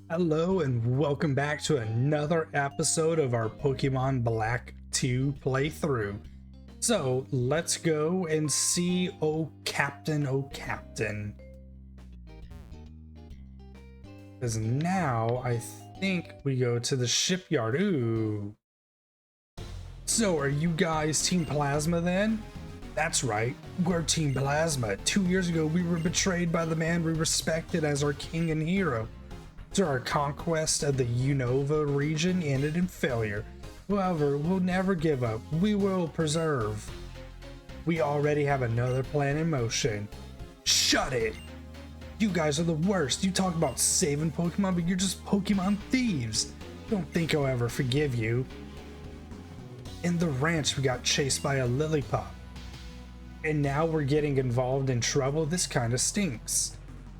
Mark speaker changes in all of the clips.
Speaker 1: Hello and welcome back to another episode of our Pokemon Black 2 playthrough. So let's go and see Oh Captain. Because now I think we go to the shipyard. Ooh. So are you guys Team Plasma then? That's right, we're Team Plasma. 2 years ago we were betrayed by the man we respected as our king and hero. So our conquest of the Unova region ended in failure. However, we'll never give up. We will persevere. We already have another plan in motion. Shut it! You guys are the worst. You talk about saving Pokemon, but you're just Pokemon thieves. Don't think I'll ever forgive you. In the ranch, we got chased by a Lillipup. And now we're getting involved in trouble. This kind of stinks.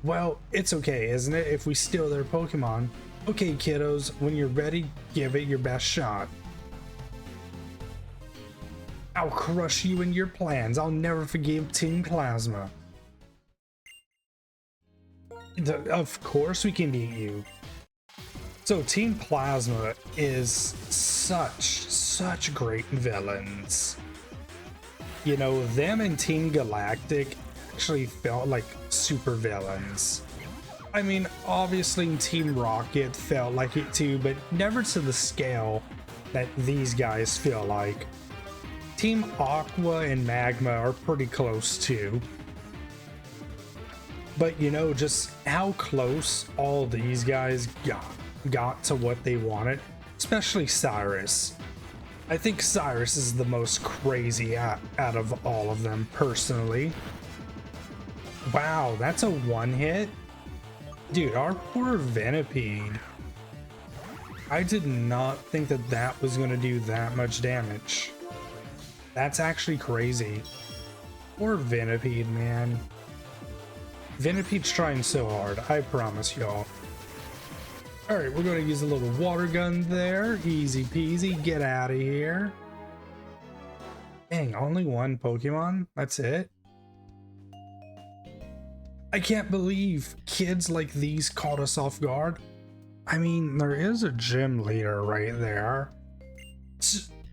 Speaker 1: Well, it's okay, isn't it, if we steal their Pokemon? Okay, kiddos, when you're ready, give it your best shot. I'll crush you and your plans. I'll never forgive Team Plasma. Of course we can beat you. So Team Plasma is such great villains. You know, them and Team Galactic actually felt like super villains. I mean, obviously Team Rocket felt like it too, but never to the scale that these guys feel like. Team Aqua and Magma are pretty close too. But you know, just how close all these guys got to what they wanted, especially Cyrus. I think Cyrus is the most crazy out of all of them, personally. Wow, that's a one hit? Dude, our poor Venipede. I did not think that that was going to do that much damage. That's actually crazy. Poor Venipede, man. Venipede's trying so hard, I promise y'all. Alright, we're going to use a little water gun there. Easy peasy, get out of here. Dang, only one Pokemon? That's it? I can't believe kids like these caught us off guard. I mean, there is a gym leader right there.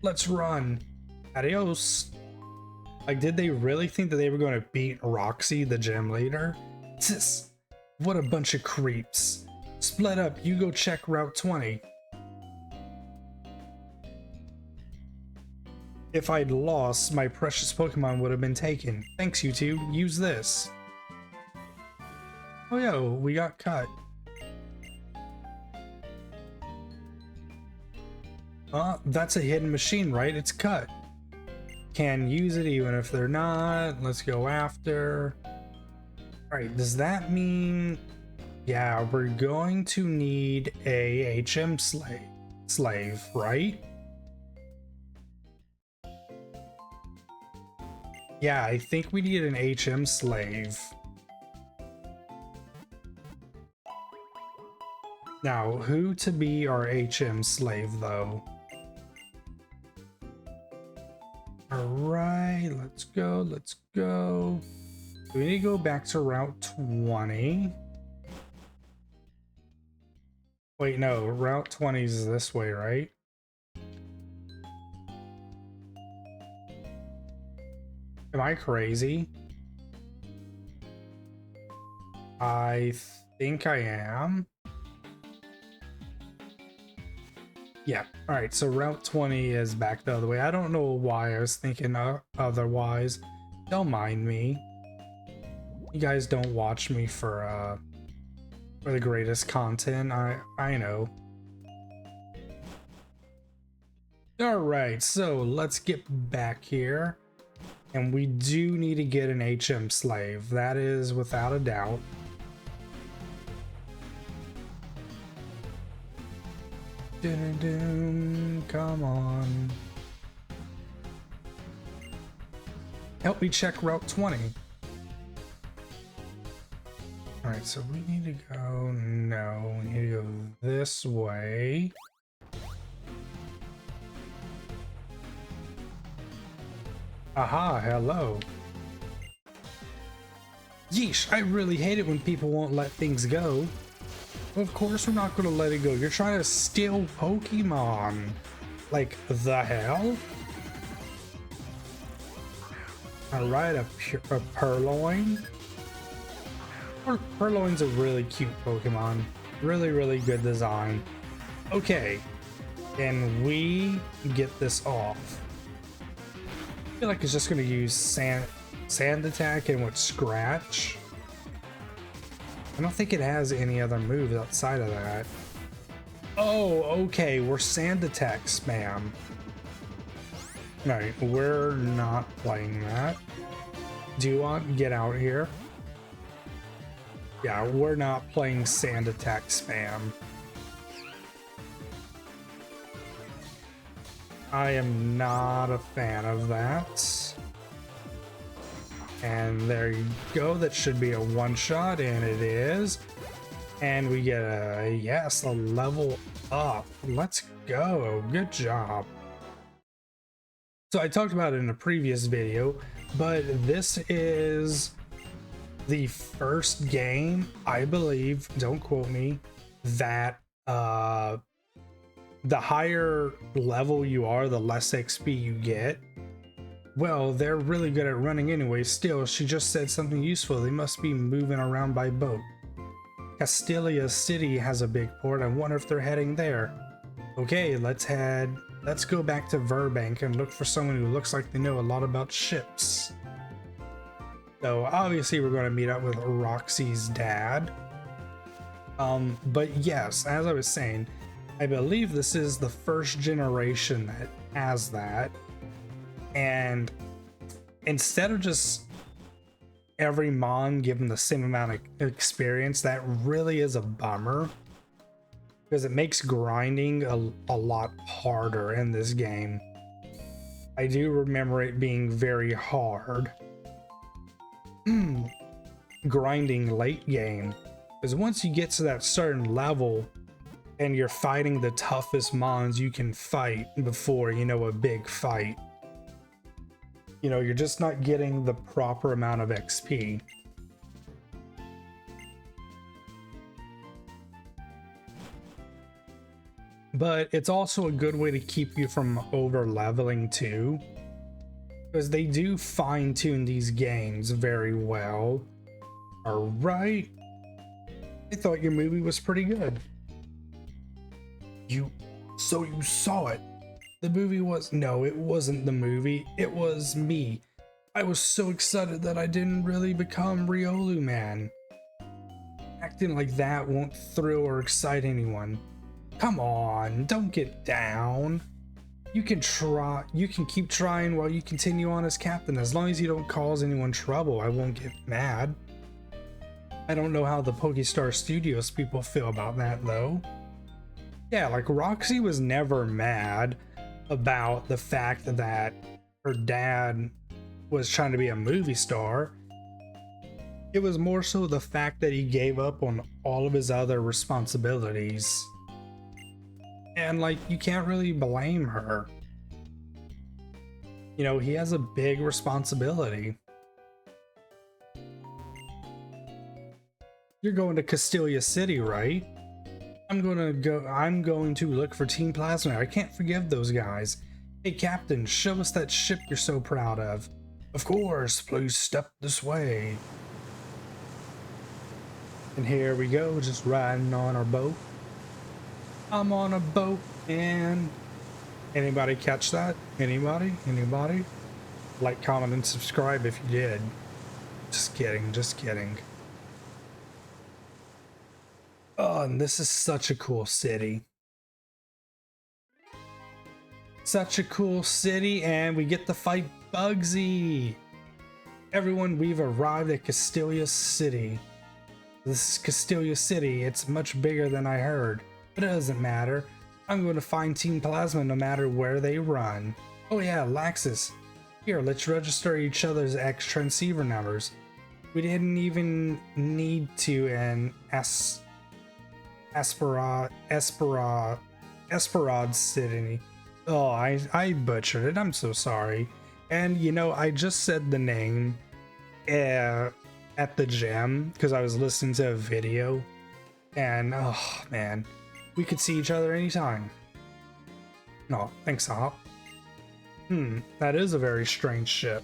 Speaker 1: Let's run. Adios. Like, did they really think that they were going to beat Roxy, the gym leader? What a bunch of creeps. Split up, you go check Route 20. If I'd lost, my precious Pokemon would have been taken. Thanks, you two. Use this. Oh, yo, we got cut. That's a hidden machine, right? It's cut. Can use it even if they're not. Let's go after. Alright, does that mean... Yeah, we're going to need a HM slave, right? Yeah, I think we need an HM slave. Now, who to be our HM slave, though? Alright, let's go. We need to go back to Route 20. Wait, no, Route 20 is this way, right? Am I crazy? I think I am. Yeah, alright, so Route 20 is back the other way. I don't know why I was thinking otherwise. Don't mind me. You guys don't watch me for the greatest content, I know. Alright, so let's get back here. And we do need to get an HM slave. That is without a doubt. Come on. Help me check Route 20. Alright, so we need to go... No, we need to go this way. Aha, hello. Yeesh, I really hate it when people won't let things go. Of course we're not gonna let it go. You're trying to steal Pokemon. Like, the hell? Alright, a Purloin. Purloin's a really cute Pokemon. Really, really good design. Okay. Can we get this off? I feel like it's just gonna use sand attack and with scratch. I don't think it has any other moves outside of that. Oh, okay, we're sand attack spam. Alright, we're not playing that. Do you want get out here? Yeah, we're not playing sand attack spam. I am not a fan of that. And there you go, that should be a one-shot, and it is. And we get a, yes, a level up. Let's go, good job. So I talked about it in a previous video, but this is the first game, I believe, don't quote me, that the higher level you are, the less XP you get. Well, they're really good at running anyway. Still, she just said something useful. They must be moving around by boat. Castelia City has a big port. I wonder if they're heading there. Okay, let's go back to Verbank and look for someone who looks like they know a lot about ships. So obviously we're going to meet up with Roxy's dad. But yes, as I was saying, I believe this is the first generation that has that. And instead of just every Mon given the same amount of experience, that really is a bummer. Because it makes grinding a lot harder in this game. I do remember it being very hard. Grinding late game. Because once you get to that certain level and you're fighting the toughest Mons you can fight before, you know, a big fight. You know, you're just not getting the proper amount of XP. But it's also a good way to keep you from over leveling too, because they do fine-tune these games very well. All right, I thought your movie was pretty good. So you saw it? The movie was, no, it wasn't the movie, it was me. I was so excited that I didn't really become Riolu Man. Acting like that won't thrill or excite anyone. Come on, don't get down. You can keep trying while you continue on as captain. As long as you don't cause anyone trouble, I won't get mad. I don't know how the Pokestar Studios people feel about that though. Yeah, like Roxy was never mad about the fact that her dad was trying to be a movie star. It was more so the fact that he gave up on all of his other responsibilities. And like, you can't really blame her. You know, he has a big responsibility. You're going to Castelia City, right? I'm going to look for Team Plasma. I can't forgive those guys. Hey Captain, show us that ship you're so proud of. Of course, please step this way. And here we go, just riding on our boat. I'm on a boat, and anybody catch that? Anybody? Like, comment, and subscribe if you did. Just kidding. Oh, and this is such a cool city. Such a cool city, and we get to fight Bugsy. Everyone, we've arrived at Castelia City. This is Castelia City. It's much bigger than I heard. But it doesn't matter. I'm going to find Team Plasma no matter where they run. Oh yeah, Laxus. Here, let's register each other's X transceiver numbers. We didn't even need to an Esperad City. Oh, I butchered it. I'm so sorry. And you know, I just said the name at the gym because I was listening to a video. And, oh man, we could see each other anytime. Oh, thanks, Hop. That is a very strange ship.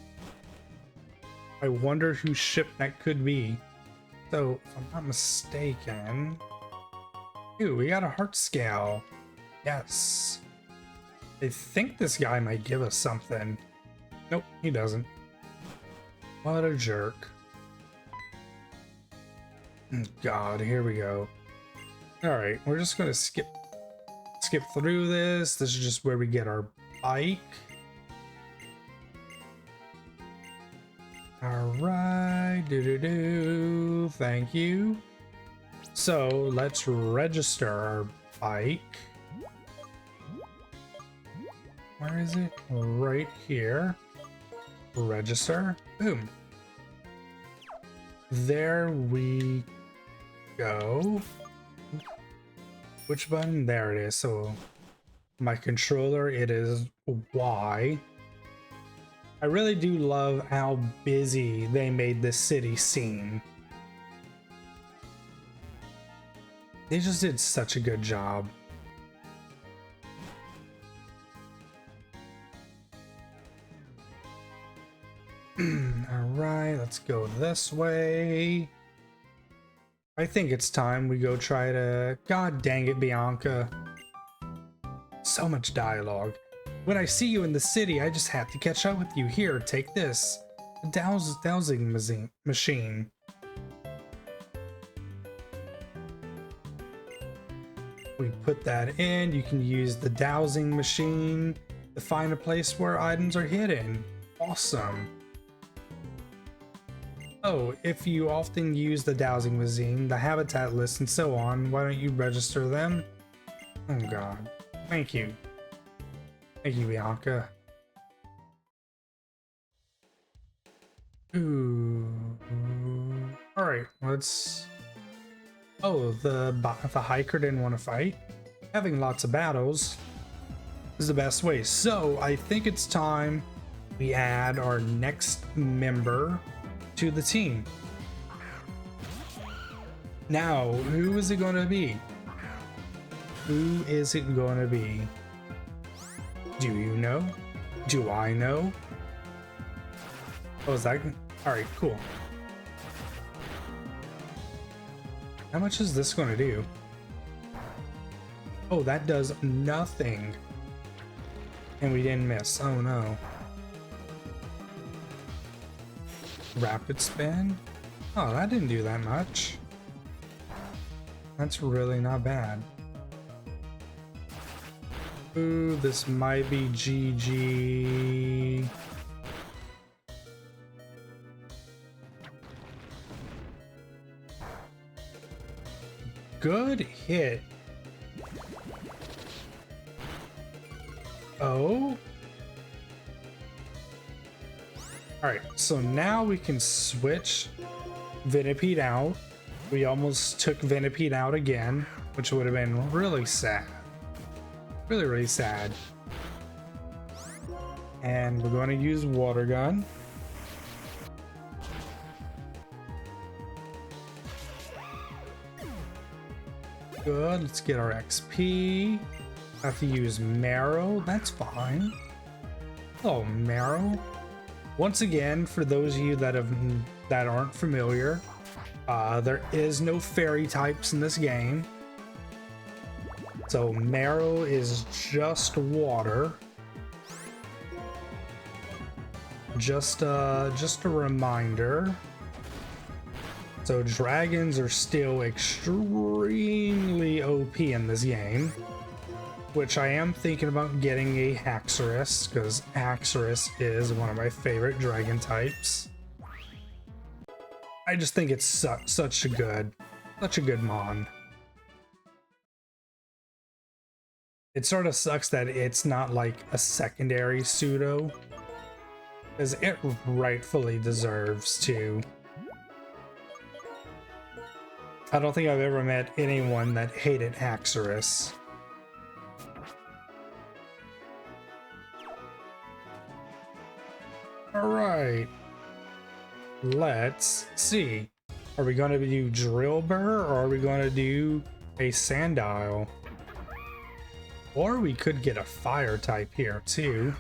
Speaker 1: I wonder whose ship that could be. So, if I'm not mistaken... Ooh, we got a heart scale. Yes. I think this guy might give us something. Nope, he doesn't. What a jerk. God, here we go. Alright, we're just gonna skip through this. This is just where we get our bike. Alright, thank you. So let's register our bike. Where is it? Right here. Register. Boom. There we go. Which button? There it is. So my controller, it is Y. I really do love how busy they made this city seem. They just did such a good job. Alright, let's go this way. I think it's time we go try to... God dang it, Bianca. So much dialogue. When I see you in the city, I just have to catch up with you. Here, take this. A dowsing machine. We put that in. You can use the dowsing machine to find a place where items are hidden. Awesome. Oh, if you often use the dowsing machine, the habitat list, and so on, why don't you register them? Oh god. Thank you. Thank you, Bianca. Ooh. Alright, let's... Oh, the hiker didn't want to fight? Having lots of battles is the best way. So, I think it's time we add our next member to the team. Now, who is it going to be? Who is it going to be? Do you know? Do I know? Oh, is that... Alright, cool. How much is this going to do? Oh, that does nothing. And we didn't miss. Oh no. Rapid spin? Oh, that didn't do that much. That's really not bad. Ooh, this might be GG. Good hit. Oh. Alright, so now we can switch Venipede out. We almost took Venipede out again, which would have been really sad. Really, really sad. And we're going to use Water Gun. Good, let's get our XP. Have to use Marrow, that's fine. Oh, Marrow. Once again, for those of you that aren't familiar, there is no fairy types in this game. So Marrow is just water. Just a reminder. So dragons are still extremely OP in this game, which I am thinking about getting a Haxorus, because Haxorus is one of my favorite dragon types. I just think it's such a good mon. It sort of sucks that it's not like a secondary pseudo, because it rightfully deserves to. I don't think I've ever met anyone that hated Haxorus. Alright. Let's see. Are we going to do Drill Burr or are we going to do a Sandile? Or we could get a fire type here too.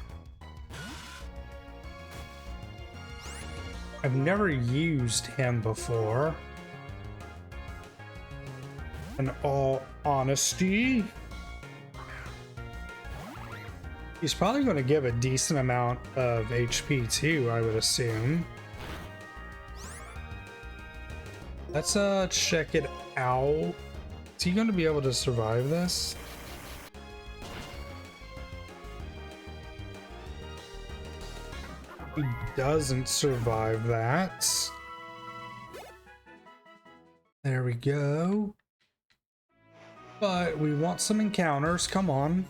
Speaker 1: I've never used him before. In all honesty, he's probably going to give a decent amount of HP too, I would assume. Let's check it out. Is he going to be able to survive this? He doesn't survive that. There we go. But we want some encounters. Come on.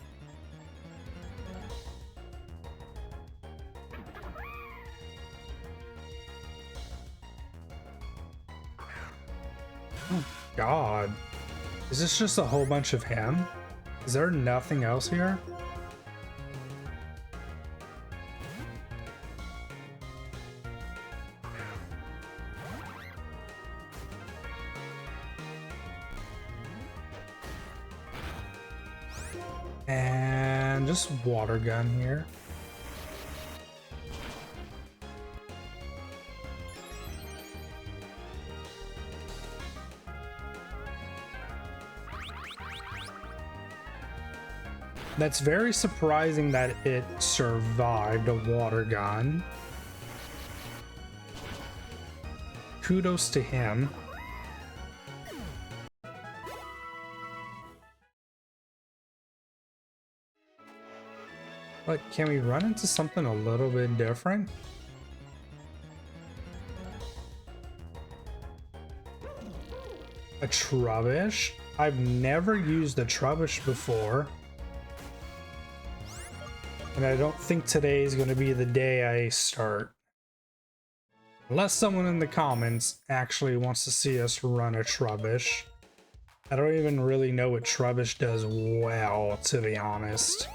Speaker 1: Oh, God. Is this just a whole bunch of him? Is there nothing else here? And just water gun here. That's very surprising that it survived a water gun. Kudos to him. But can we run into something a little bit different? A Trubbish? I've never used a Trubbish before. And I don't think today is going to be the day I start. Unless someone in the comments actually wants to see us run a Trubbish. I don't even really know what Trubbish does well, to be honest.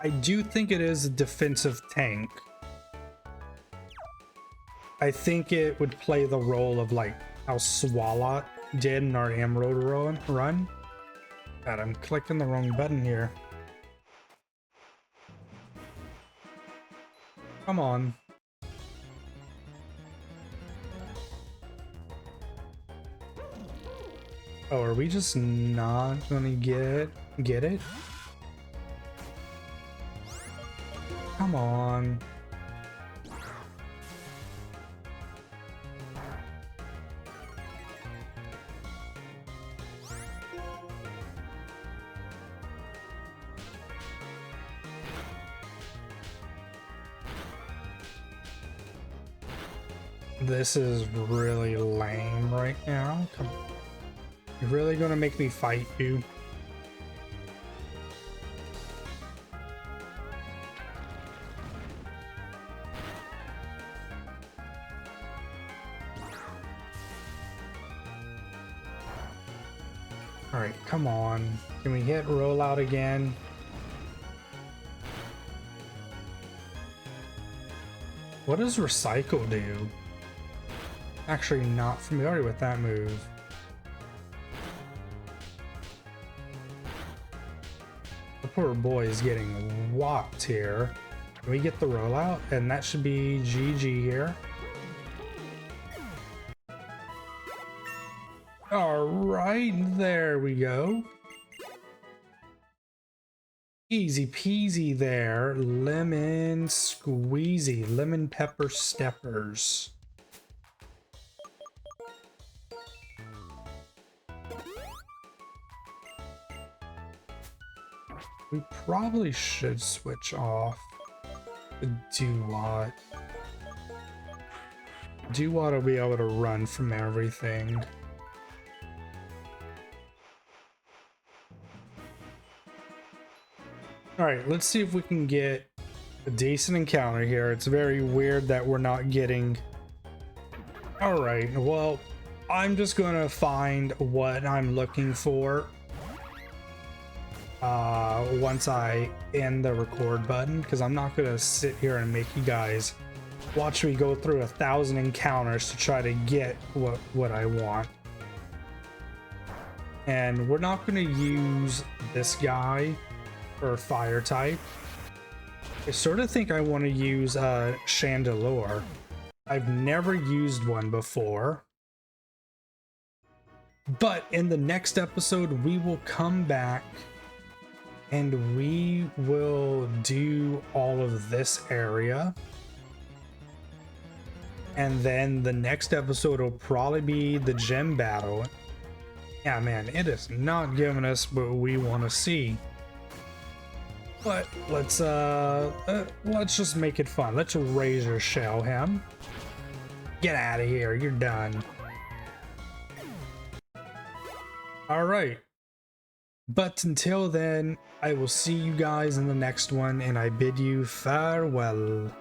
Speaker 1: I do think it is a defensive tank. I think it would play the role of like how Swalot did in our Emerald run. God, I'm clicking the wrong button here. Come on. Oh, are we just not gonna get it? Come on. This is really lame right now. Come on. You're really gonna make me fight you? Alright, come on. Can we hit rollout again? What does Recycle do? Actually not familiar with that move. The poor boy is getting whopped here. Can we get the rollout? And that should be GG here. Alright, there we go. Easy peasy there. Lemon squeezy. Lemon pepper steppers. We probably should switch off the Dewott. Dewott will be able to run from everything. Alright, let's see if we can get a decent encounter here. It's very weird that we're not getting... Alright, well, I'm just gonna find what I'm looking for once I end the record button, because I'm not gonna sit here and make you guys Watch me go through 1,000 encounters to try to get what I want. And we're not going to use this guy for fire type. I sort of think I want to use Chandelure. I've never used one before. But in the next episode, we will come back and we will do all of this area. And then the next episode will probably be the gym battle. Yeah, man, it is not giving us what we want to see. But let's just make it fun. Let's razor shell him. Get out of here, you're done. All right. But until then, I will see you guys in the next one, and I bid you farewell.